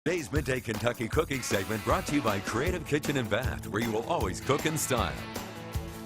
Today's Midday Kentucky cooking segment brought to you by Creative Kitchen and Bath, where you will always cook in style.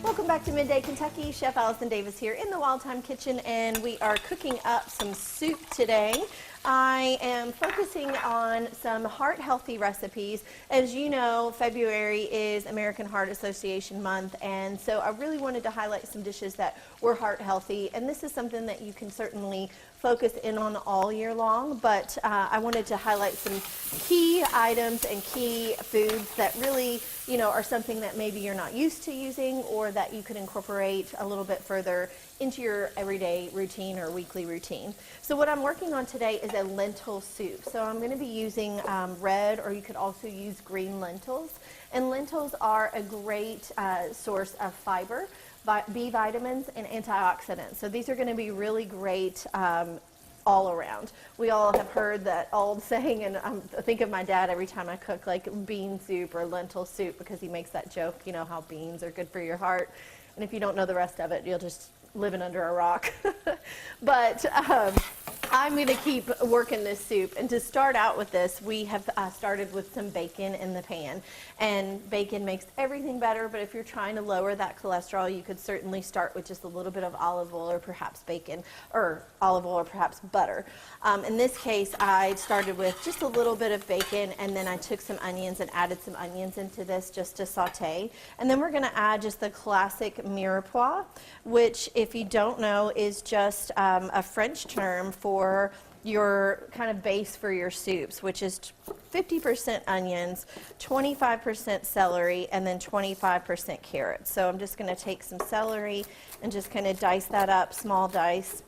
Welcome back to Midday Kentucky. Chef Allison Davis here in the Wild Time Kitchen, and we are cooking up some soup today. I am focusing on some heart-healthy recipes. As you know, February is American Heart Association month, and so I really wanted to highlight some dishes that were heart-healthy, and this is something that you can certainly focus in on all year long, but I wanted to highlight some key items and key foods that really, you know, are something that maybe you're not used to using or that you could incorporate a little bit further into your everyday routine or weekly routine. So what I'm working on today is a lentil soup. So I'm going to be using red, or you could also use green lentils. And lentils are a great source of fiber, B vitamins, and antioxidants. So these are going to be really great all around. We all have heard that old saying, and I think of my dad every time I cook like bean soup or lentil soup, because he makes that joke, you know, how beans are good for your heart. And if you don't know the rest of it, you'll just living under a rock. But I'm going to keep working this soup, and to start out with this, we have started with some bacon in the pan, and bacon makes everything better, but if you're trying to lower that cholesterol, you could certainly start with just a little bit of olive oil or perhaps bacon, or olive oil or perhaps butter. In this case, I started with just a little bit of bacon, and then I took some onions and added some onions into this just to saute, and then we're going to add just the classic Mirepoix, which, if you don't know, is just a French term for your kind of base for your soups, which is 50% onions, 25% celery, and then 25% carrots. So I'm just going to take some celery and just kind of dice that up, small dice,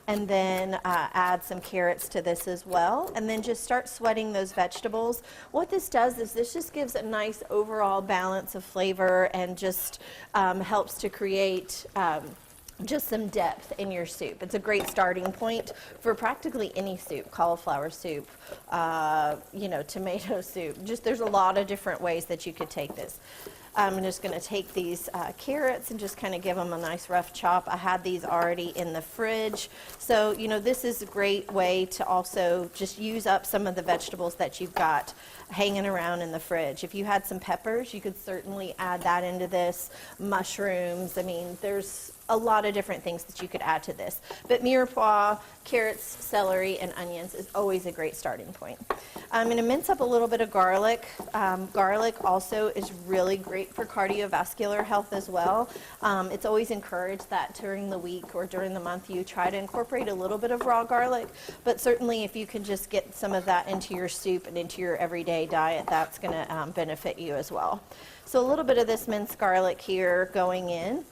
and then add some carrots to this as well, and then just start sweating those vegetables. What this does is this just gives a nice overall balance of flavor and just helps to create just some depth in your soup. It's a great starting point for practically any soup, cauliflower soup, you know, tomato soup. Just there's a lot of different ways that you could take this. I'm just going to take these carrots and just kind of give them a nice rough chop. I had these already in the fridge. So, you know, this is a great way to also just use up some of the vegetables that you've got hanging around in the fridge. If you had some peppers, you could certainly add that into this. Mushrooms, I mean, there's a lot of different things that you could add to this. But Mirepoix, carrots, celery, and onions is always a great starting point. I'm going to mince up a little bit of garlic. Garlic also is really great for cardiovascular health as well. It's always encouraged that during the week or during the month you try to incorporate a little bit of raw garlic, but certainly if you can just get some of that into your soup and into your everyday diet, that's going to benefit you as well. So a little bit of this minced garlic here going in.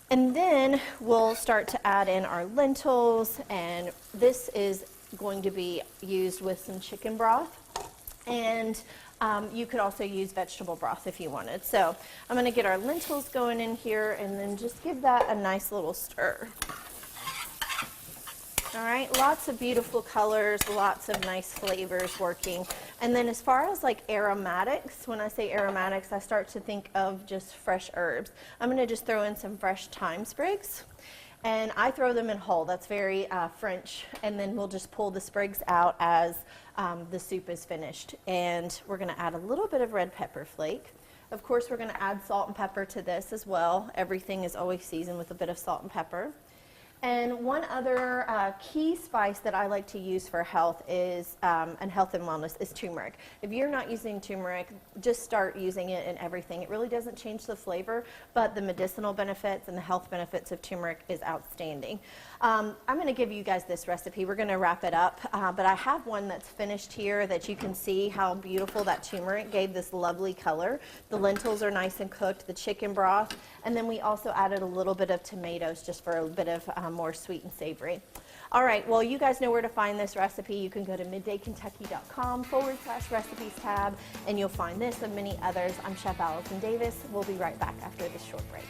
And then we'll start to add in our lentils, and this is going to be used with some chicken broth. And you could also use vegetable broth if you wanted. So I'm going to get our lentils going in here and then just give that a nice little stir. All right, lots of beautiful colors, lots of nice flavors working. And then as far as like aromatics, when I say aromatics, I start to think of just fresh herbs. I'm going to just throw in some fresh thyme sprigs. And I throw them in whole. That's very French. And then we'll just pull the sprigs out as the soup is finished. And we're going to add a little bit of red pepper flake. Of course, we're going to add salt and pepper to this as well. Everything is always seasoned with a bit of salt and pepper. And one other key spice that I like to use for health is, and health and wellness, is turmeric. If you're not using turmeric, just start using it in everything. It really doesn't change the flavor, but the medicinal benefits and the health benefits of turmeric is outstanding. I'm going to give you guys this recipe. We're going to wrap it up, but I have one that's finished here that you can see how beautiful that turmeric gave this lovely color. The lentils are nice and cooked, the chicken broth, and then we also added a little bit of tomatoes just for a bit of more sweet and savory. All right, well, you guys know where to find this recipe. You can go to middaykentucky.com/recipes tab, and you'll find this and many others. I'm Chef Allison Davis. We'll be right back after this short break.